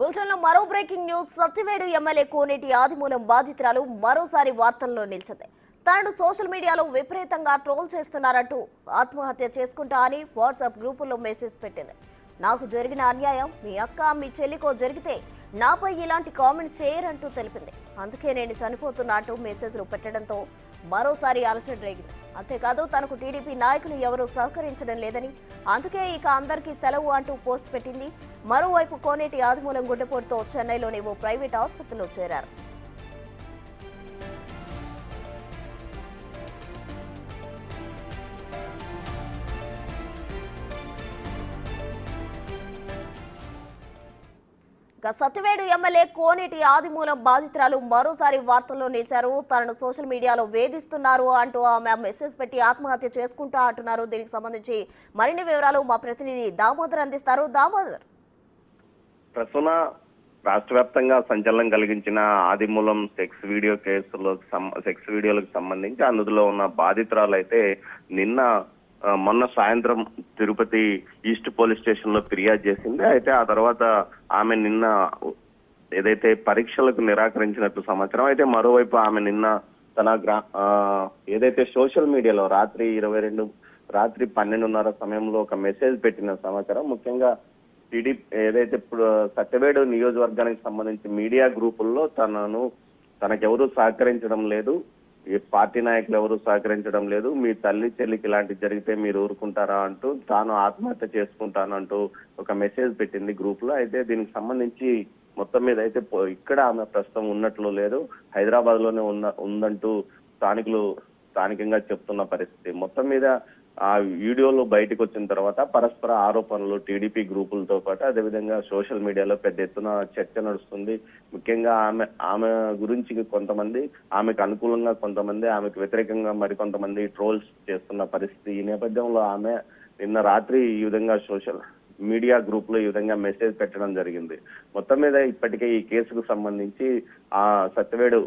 బులెటిన్లో మరో breaking news. Satyavedu MLA కోనేటి ఆదిమూలం బాధితురాలు మరోసారి వార్తల్లో నిలిచింది. తనను సోషల్ మీడియాలో విపరీతంగా ట్రోల్ చేస్తున్నారంటూ ఆత్మహత్య చేసుకుంటా అని వాట్సాప్ గ్రూపుల్లో మెసేజ్ పెట్టింది. నాకు జరిగిన అన్యాయం మీ అక్క మీ చెల్లికో జరిగితే నాపై ఇలాంటి కామెంట్స్ చేయరంటూ తెలిపింది. అందుకే నేను చనిపోతున్నా అంటూ మెసేజ్లు పెట్టడంతో మరోసారి అలజడి రేగింది. అంతేకాదు తనకు టీడీపీ నాయకులు ఎవరూ సహకరించడం లేదని, అందుకే ఇక అందరికీ సెలవు అంటూ పోస్ట్ పెట్టింది. మరోవైపు కోనేటి ఆదిమూలం గుండెపోటుతో చెన్నైలోని ఓ ప్రైవేట్ ఆసుపత్రిలో చేరారు. సత్యవేడు ఎమ్మెల్యే కోనేటి ఆదిమూలం బాధితురాలు మరోసారి వార్తల్లో నిలిచారు. తనను సోషల్ మీడియాలో వేధిస్తున్నారు అంటూ ఆమె మెసేజ్ పెట్టి ఆత్మహత్య చేసుకుంటా అంటున్నారు. దీనికి సంబంధించి మరిన్ని వివరాలు మా ప్రతినిధి దామోదర్ అందిస్తారు. దామోదర్, ప్రస్తుత రాష్ట్ర వ్యాప్తంగా సంచలనం కలిగించిన ఆదిమూలం సెక్స్ వీడియోలకు సంబంధించి అందులో ఉన్న బాధితురాలు అయితే మొన్న సాయంత్రం తిరుపతి ఈస్ట్ పోలీస్ స్టేషన్ లో ఫిర్యాదు చేసింది. అయితే ఆ తర్వాత ఆమె నిన్న ఏదైతే పరీక్షలకు నిరాకరించినట్టు సమాచారం. అయితే మరోవైపు ఆమె నిన్న తన ఏదైతే సోషల్ మీడియాలో రాత్రి 12:30 సమయంలో ఒక మెసేజ్ పెట్టిన సమాచారం. ముఖ్యంగా టీడీపీ ఏదైతే ఇప్పుడు సత్యవేడు నియోజకవర్గానికి సంబంధించి మీడియా గ్రూపుల్లో తనకెవరూ సహకరించడం లేదు, ఈ పార్టీ నాయకులు ఎవరు సహకరించడం లేదు, మీ తల్లి చెల్లికి ఇలాంటివి జరిగితే మీరు ఊరుకుంటారా అంటూ తాను ఆత్మహత్య చేసుకుంటానంటూ ఒక మెసేజ్ పెట్టింది గ్రూప్ లో. అయితే దీనికి సంబంధించి మొత్తం మీద అయితే ఇక్కడ ఆమె ప్రస్తుతం ఉన్నట్లు లేదు, హైదరాబాద్ లోనే ఉందంటూ స్థానికంగా చెప్తున్న పరిస్థితి. మొత్తం మీద ఆ వీడియోలు బయటకు వచ్చిన తర్వాత పరస్పర ఆరోపణలు టీడీపీ గ్రూపులతో పాటు అదేవిధంగా సోషల్ మీడియాలో పెద్ద ఎత్తున చర్చ నడుస్తుంది. ముఖ్యంగా ఆమె గురించి కొంతమంది, ఆమెకు అనుకూలంగా కొంతమంది, ఆమెకు వ్యతిరేకంగా మరికొంతమంది ట్రోల్స్ చేస్తున్న పరిస్థితి. ఈ నేపథ్యంలో ఆమె నిన్న రాత్రి ఈ విధంగా సోషల్ మీడియా గ్రూప్ లో ఈ విధంగా మెసేజ్ పెట్టడం జరిగింది. మొత్తం మీద ఇప్పటికే ఈ కేసుకు సంబంధించి ఆ సత్యవేడు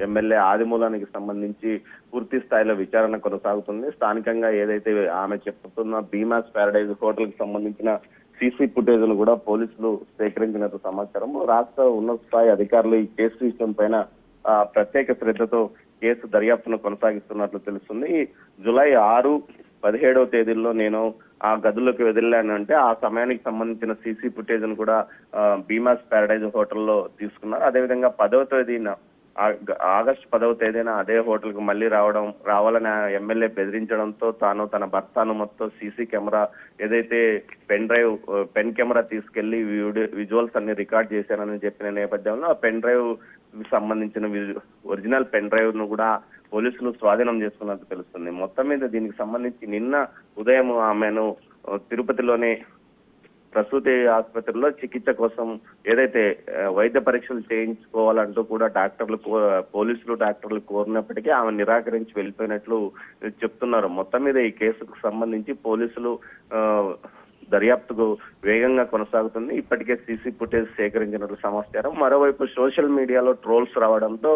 ఎమ్మెల్యే ఆదిమూలానికి సంబంధించి పూర్తి స్థాయిలో విచారణ కొనసాగుతుంది. స్థానికంగా ఏదైతే ఆమె చెప్తున్న భీమాస్ ప్యారడైజ్ హోటల్ కి సంబంధించిన సీసీ ఫుటేజ్ ను కూడా పోలీసులు సేకరించినట్టు సమాచారం. రాష్ట్ర ఉన్నత స్థాయి అధికారులు ఈ కేసు విషయం పైన ప్రత్యేక శ్రద్ధతో కేసు దర్యాప్తును కొనసాగిస్తున్నట్లు తెలుస్తుంది. జూలై 6, 17వ తేదీల్లో నేను ఆ గదుల్లోకి వదిలానంటే ఆ సమయానికి సంబంధించిన సీసీ ఫుటేజ్ ను కూడా భీమాస్ ప్యారడైజ్ హోటల్లో తీసుకున్నారు. అదేవిధంగా 10వ తేదీన ఆగస్టు 10వ తేదీన అదే హోటల్ కు మళ్ళీ రావాలని ఎమ్మెల్యే బెదిరించడంతో తన భర్తను మొత్తం సీసీ కెమెరా ఏదైతే పెన్ కెమెరా తీసుకెళ్లి విజువల్స్ అన్ని రికార్డ్ చేశానని చెప్పిన నేపథ్యంలో ఆ పెన్ డ్రైవ్ సంబంధించిన ఒరిజినల్ పెన్ డ్రైవ్ ను కూడా పోలీసులు స్వాధీనం చేసుకున్నట్టు తెలుస్తుంది. మొత్తం మీద దీనికి సంబంధించి నిన్న ఉదయం ఆమెను తిరుపతిలోని ప్రసూతి ఆసుపత్రిలో చికిత్స కోసం ఏదైతే వైద్య పరీక్షలు చేయించుకోవాలంటూ కూడా పోలీసులు డాక్టర్లు కోరినప్పటికీ ఆమె నిరాకరించి వెళ్ళిపోయినట్లు చెప్తున్నారు. మొత్తం మీద ఈ కేసుకు సంబంధించి పోలీసులు దర్యాప్తుకు వేగంగా కొనసాగుతుంది. ఇప్పటికే సీసీ ఫుటేజ్ సేకరించినట్లు సమాచారం. మరోవైపు సోషల్ మీడియాలో ట్రోల్స్ రావడంతో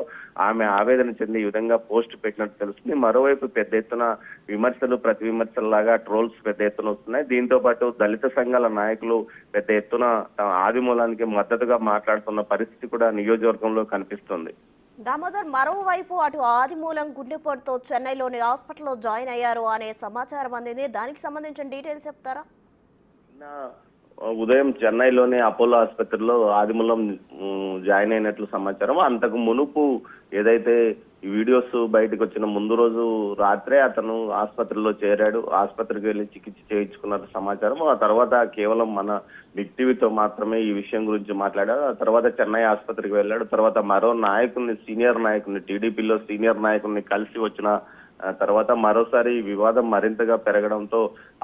ఆమె ఆవేదన చెంది ఈ విధంగా పోస్ట్ పెట్టినట్టు తెలుస్తుంది. మరోవైపు పెద్ద ఎత్తున విమర్శలు ప్రతి విమర్శలలాగా ట్రోల్స్ పెద్ద ఎత్తున వస్తున్నాయి. దీంతో పాటు దళిత సంఘాల నాయకులు పెద్ద ఎత్తున ఆదిమూలానికి మద్దతుగా మాట్లాడుతున్న పరిస్థితి కూడా నియోజకవర్గంలో కనిపిస్తుంది. దామోదర్, మరోవైపు అటు ఆదిమూలం గుండెపోటుతో చెన్నైలోని హాస్పిటల్లో జాయిన్ అయ్యారు అనే సమాచారం అందింది. దానికి సంబంధించిన డీటెయిల్స్ చెప్తారా? ఉదయం చెన్నైలోని అపోలో ఆసుపత్రిలో ఆదిమూలం జాయిన్ అయినట్లు సమాచారం. అంతకు మునుపు ఏదైతే ఈ వీడియోస్ బయటకు వచ్చిన ముందు రోజు రాత్రే అతను ఆసుపత్రిలో చేరాడు. ఆసుపత్రికి వెళ్లి చికిత్స చేయించుకున్నట్టు సమాచారం. ఆ తర్వాత కేవలం మన బిగ్ టీవీతో మాత్రమే ఈ విషయం గురించి మాట్లాడాడు. ఆ తర్వాత చెన్నై ఆసుపత్రికి వెళ్ళాడు. తర్వాత మరో సీనియర్ నాయకుడిని టీడీపీలో సీనియర్ నాయకుడిని కలిసి వచ్చిన తర్వాత మరోసారి వివాదం మరింతగా పెరగడంతో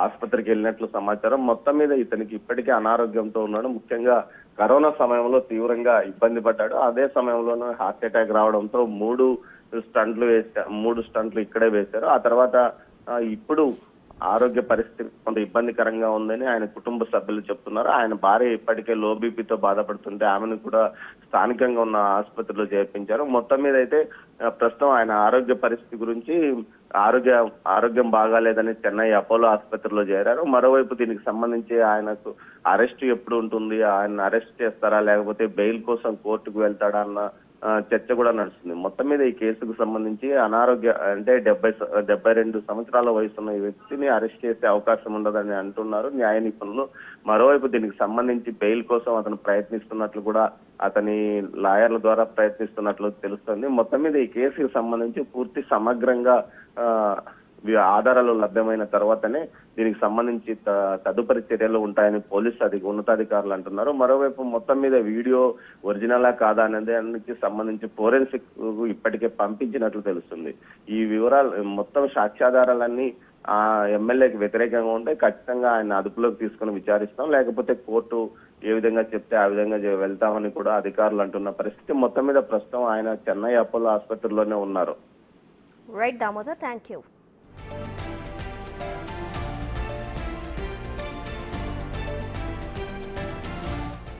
ఆసుపత్రికి వెళ్ళినట్లు సమాచారం. మొత్తం మీద ఇతనికి ఇప్పటికే అనారోగ్యంతో ఉన్నాడు. ముఖ్యంగా కరోనా సమయంలో తీవ్రంగా ఇబ్బంది పడ్డాడు. అదే సమయంలోనే హార్ట్ అటాక్ రావడంతో 3 స్టంట్లు ఇక్కడే వేశారు. ఆ తర్వాత ఇప్పుడు ఆరోగ్య పరిస్థితి కొంత ఇబ్బందికరంగా ఉందని ఆయన కుటుంబ సభ్యులు చెప్తున్నారు. ఆయన భార్య ఇప్పటికే లో బీపీతో బాధపడుతుంటే ఆమెను కూడా స్థానికంగా ఉన్న ఆసుపత్రిలో చేర్పించారు. మొత్తం మీద అయితే ప్రస్తుతం ఆయన ఆరోగ్య పరిస్థితి గురించి ఆరోగ్యం బాగాలేదని చెన్నై అపోలో ఆసుపత్రిలో చేరారు. మరోవైపు దీనికి సంబంధించి ఆయనకు అరెస్ట్ ఎప్పుడు ఉంటుంది, ఆయన అరెస్ట్ చేస్తారా లేకపోతే బెయిల్ కోసం కోర్టుకు వెళ్తాడా అన్న చర్చ కూడా నడుస్తుంది. మొత్తం మీద ఈ కేసుకు సంబంధించి అంటే 72 సంవత్సరాల వయసున్న ఈ వ్యక్తిని అరెస్ట్ చేసే అవకాశం ఉండదని అంటున్నారు న్యాయ నిపుణులు. మరోవైపు దీనికి సంబంధించి బెయిల్ కోసం అతను ప్రయత్నిస్తున్నట్లు కూడా అతని లాయర్ల ద్వారా ప్రయత్నిస్తున్నట్లు తెలుస్తుంది. మొత్తం మీద ఈ కేసుకు సంబంధించి పూర్తి సమగ్రంగా ఆధారాలు లభ్యమైన తర్వాతనే దీనికి సంబంధించి తదుపరి చర్యలు ఉంటాయని ఉన్నతాధికారులు అంటున్నారు. మరోవైపు మొత్తం మీద వీడియో ఒరిజినలా కాదా అనేది దానికి సంబంధించి ఫోరెన్సిక్ ఇప్పటికే పంపించినట్లు తెలుస్తుంది. ఈ వివరాలు మొత్తం సాక్ష్యాధారాలన్నీ ఆ ఎమ్మెల్యేకి వ్యతిరేకంగా ఉంటే ఖచ్చితంగా ఆయన అదుపులోకి తీసుకుని విచారిస్తాం, లేకపోతే కోర్టు ఏ విధంగా చెప్తే ఆ విధంగా వెళ్తామని కూడా అధికారులు అంటున్న పరిస్థితి. మొత్తం మీద ప్రస్తుతం ఆయన చెన్నై అపోలో ఆసుపత్రిలోనే ఉన్నారు. Right Damodar, thank you.